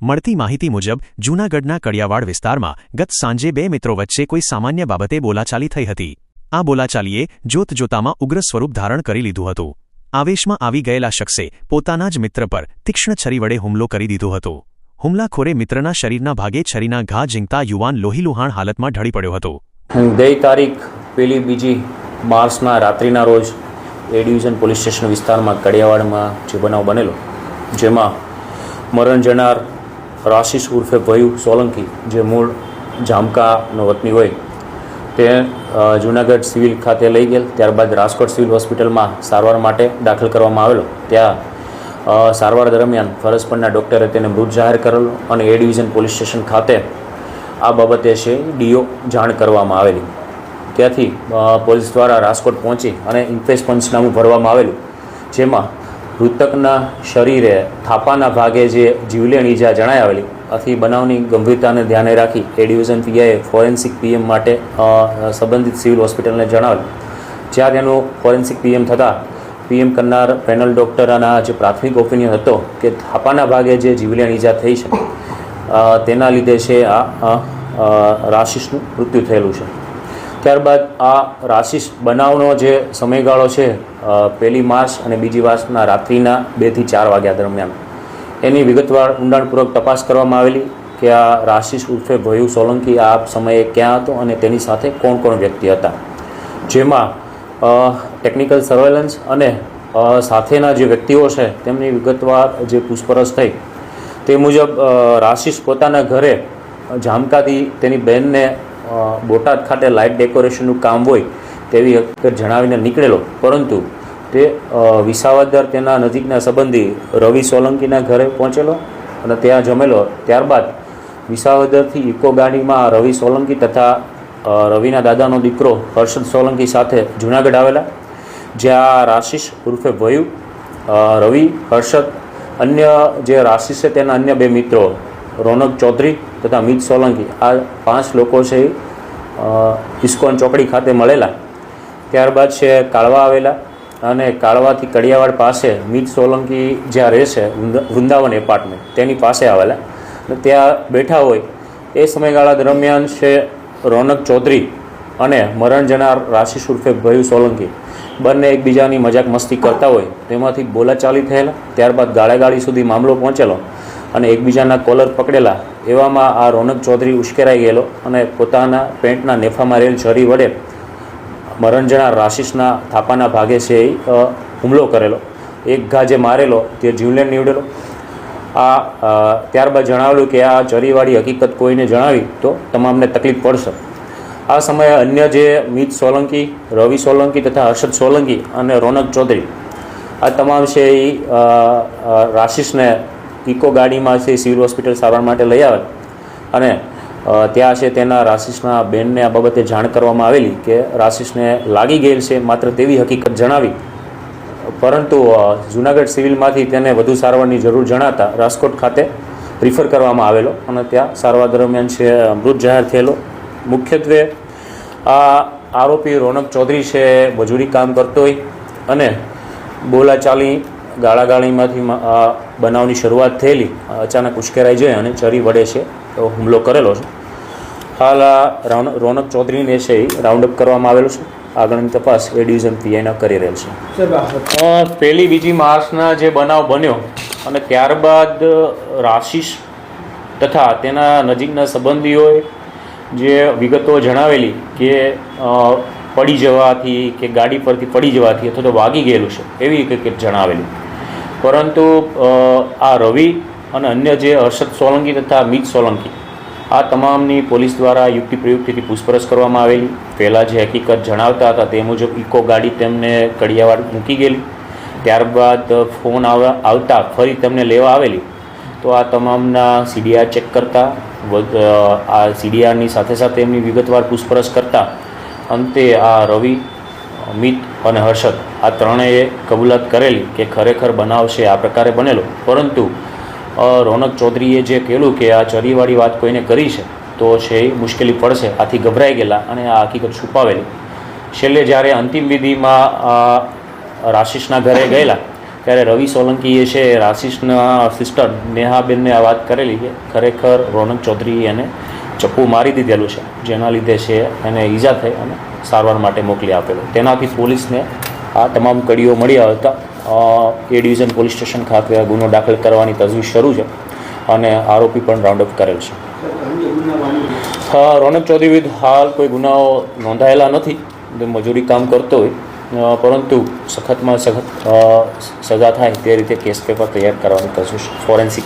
મળતી માહિતી મુજબ જૂનાગઢના કડિયાવાડ વિસ્તારમાં ગત સાંજે બે મિત્રો વચ્ચે કોઈ સામાન્ય બાબતે બોલાચાલી થઈ હતી। આ બોલાચાલીએ જોતજોતામાં ઉગ્ર સ્વરૂપ ધારણ કરી લીધું હતું। આવેશમાં આવી ગયેલા શખ્સે પોતાના જ મિત્ર પર તીક્ષ્ણ છરી વડે હુમલો કરી દીધો હતો। હુમલાખોરે મિત્રના શરીરના ભાગે છરીના ઘા ઝીંકતા યુવાન લોહીલુહાણ હાલતમાં ઢળી પડ્યો હતો। ગઈ તારીખ 1 માર્ચના રાત્રિના રોજ એ ડિવિઝન પોલીસ સ્ટેશન વિસ્તારમાં કડિયાવાડમાં જે બનાવ બનેલો, જેમાં મરણ જનાર રાશિસ ઉર્ફે ભયુ સોલંકી, જે મૂળ જામકાનો વતની હોય, તે જૂનાગઢ સિવિલ ખાતે લઈ ગયેલ, ત્યારબાદ રાજકોટ સિવિલ હોસ્પિટલમાં સારવાર માટે દાખલ કરવામાં આવેલો। ત્યાં સારવાર દરમિયાન ફરજ પરના ડૉક્ટરે તેને મૃત જાહેર કરેલો અને એ ડિવિઝન પોલીસ સ્ટેશન ખાતે આ બાબતે છે ડીઓ જાણ કરવામાં આવેલી। ત્યાંથી પોલીસ દ્વારા રાજકોટ પહોંચી અને ઇન્ક્વેસ્ટ પંચનામું ભરવામાં આવેલું, જેમાં મૃતકના શરીરે થાપાના ભાગે જે જીવલેણ ઈજા જણાઈ આવેલી, આથી બનાવની ગંભીરતાને ધ્યાને રાખી એ ડિવિઝન પીઆઈએ ફોરેન્સિક પીએમ માટે સંબંધિત સિવિલ હોસ્પિટલને જણાવેલ, જ્યાં તેનું ફોરેન્સિક પીએમ થતાં પીએમ કરનાર પેનલ ડૉક્ટરના જે પ્રાથમિક ઓપિનિયન હતો કે થાપાના ભાગે જે જીવલેણ ઈજા થઈ છે તેના લીધે છે આ રાશિસનું મૃત્યુ થયેલું છે। ત્યારબાદ આ રાશિસ બનાવનો જે સમયગાળો છે 1 માર્ચ અને 2 માર્ચના રાત્રિના 2 થી 4 વાગ્યા દરમિયાન એની વિગતવાર ઊંડાણપૂર્વક તપાસ કરવામાં આવેલી કે આ રાશિસ ઉર્ફે ભયુ સોલંકી આ સમયે ક્યાં હતો અને તેની સાથે કોણ કોણ વ્યક્તિ હતા, જેમાં ટેકનિકલ સર્વેલન્સ અને સાથેના જે વ્યક્તિઓ છે તેમની વિગતવાર જે પૂછપરછ થઈ તે મુજબ રાશિસ પોતાના ઘરે જામકાથી તેની બહેનને બોટાદ ખાતે લાઇટ ડેકોરેશનનું કામ હોય તેવી હકીકત જણાવીને નીકળેલો, પરંતુ તે વિસાવદર તેના નજીકના સંબંધી રવિ સોલંકીના ઘરે પહોંચેલો અને ત્યાં જમેલો। ત્યારબાદ વિસાવદરથી ઇકો ગાડીમાં રવિ સોલંકી તથા રવિના દાદાનો દીકરો હર્ષદ સોલંકી સાથે જૂનાગઢ આવેલા, જ્યાં રાશિસ ઉર્ફે ભયુ, રવિ, હર્ષદ, અન્ય જે રાશિસ છે તેના અન્ય 2 મિત્રો રોનક ચૌધરી તથા મિત સોલંકી, આ 5 લોકો છે ઇસ્કોન ચોકડી ખાતે મળેલા। ત્યારબાદ છે કાળવા આવેલા અને કાળવાથી કડિયાવાડ પાસે મિત સોલંકી જ્યાં રહે છે વૃંદાવન એપાર્ટમેન્ટ તેની પાસે આવેલા અને ત્યાં બેઠા હોય એ સમયગાળા દરમિયાન છે રોનક ચૌધરી અને મરણ જનાર રાશિસ ઉર્ફે ભયુ સોલંકી બંને એકબીજાની મજાક મસ્તી કરતા હોય તેમાંથી બોલાચાલી થયેલા। ત્યારબાદ ગાળાગાળી સુધી મામલો પહોંચેલો અને એકબીજાના કોલર પકડેલા। એવામાં આ રોનક ચૌધરી ઉશ્કેરાઈ ગયેલો અને પોતાના પેન્ટના નેફામાં રહેલ છરી વડે મરણ જનાર રાશિસના થાપાના ભાગે છે એ હુમલો કરેલો। એક ઘા જે મારેલો તે જીવલેણ નીવડેલો। ત્યારબાદ જણાવેલું કે આ ચરીવાળી હકીકત કોઈને જણાવી તો તમામને તકલીફ પડશે। આ સમયે અન્ય જે મિત સોલંકી, રવિ સોલંકી તથા હર્ષદ સોલંકી અને રોનક ચૌધરી આ તમામ છે એ રાશિસને ઇકો ગાડીમાં છે સિવિલ હોસ્પિટલ સારવાર માટે લઈ આવે અને ત્યાં છે તેના રાશિસના બેનને આ બાબતે જાણ કરવામાં આવેલી કે રાશિસને લાગી ગયેલ છે માત્ર તેવી હકીકત જણાવી, પરંતુ જૂનાગઢ સિવિલમાંથી તેને વધુ સારવારની જરૂર જણાતા રાજકોટ ખાતે રિફર કરવામાં આવેલો અને ત્યાં સારવાર દરમિયાન છે મૃત જાહેર થયેલો। મુખ્યત્વે આ આરોપી રોનક ચૌધરી છે મજૂરી કામ કરતો હોય અને બોલાચાલી ગાળાગાળીમાંથી આ બનાવની શરૂઆત થયેલી, અચાનક ઉશ્કેરાઈ જાય અને છરી વડે છે હુમલો કરેલો છે। હાલ આ રોનક ચૌધરીને છે એ રાઉન્ડઅપ કરવામાં આવેલો છે। આગળની તપાસ એ ડિવિઝન પીઆઈના કરી રહેલ છે। 1-2 માર્ચના જે બનાવ બન્યો અને ત્યારબાદ રાશિસ તથા તેના નજીકના સંબંધીઓએ જે વિગતો જણાવેલી કે પડી જવાથી કે ગાડી પરથી પડી જવાથી અથવા તો વાગી ગયેલું છે એવી હકીકત જણાવેલી, પરંતુ આ રવિ અને અન્ય જે હર્ષદ સોલંકી તથા મિત સોલંકી આ તમામની પોલીસ દ્વારા યુક્તિ પ્રયુક્તિથી પૂછપરછ કરવામાં આવેલી। પહેલાં જે હકીકત જણાવતા હતા તે મુજબ ઇકો ગાડી તેમને કડિયાવાડ મૂકી ગયેલી, ત્યારબાદ ફોન આવતા ફરી તેમને લેવા આવેલી, તો આ તમામના CDR ચેક કરતા આ CDRની સાથે સાથે એમની વિગતવાર પૂછપરછ કરતા અંતે આ રવિ, મિત અને હર્ષદ આ ત્રણેય કબૂલાત કરેલી કે ખરેખર બનાવ છે આ પ્રકારે બનેલો, પરંતુ રોનક ચૌધરીએ જે કહેલું કે આ ચરીવાળી વાત કોઈને કરી છે તો છે એ મુશ્કેલી પડશે, આથી ગભરાઈ ગયેલા અને આ હકીકત છુપાવેલી। છેલ્લે જ્યારે અંતિમ વિધિમાં રાશિસના ઘરે ગયેલા ત્યારે રવિ સોલંકીએ છે આશિષના સિસ્ટર નેહાબેનને આ વાત કરેલી કે ખરેખર રોનક ચૌધરીએ એને ચપ્પુ મારી દીધેલું છે, જેના લીધે છે એને ઈજા થઈ અને સારવાર માટે મોકલી આપેલો. તેનાથી પોલીસને આ તમામ કડીઓ મળી આવતા એ ડિવિઝન પોલીસ સ્ટેશન ખાતે ગુનો દાખલ કરવાની તજવીજ શરૂ છે અને આરોપી પણ રાઉન્ડ અપ કરેલ છે. રોનક ચૌધરી વિરુદ્ધ હાલ કોઈ ગુનાઓ નોંધાયેલા નથી. મજૂરી કામ કરતો હોય પરંતુ સખતમાં સખત સજા થાય તે રીતે કેસ પેપર તૈયાર કરવાની તજવીજ ફોરેન્સિક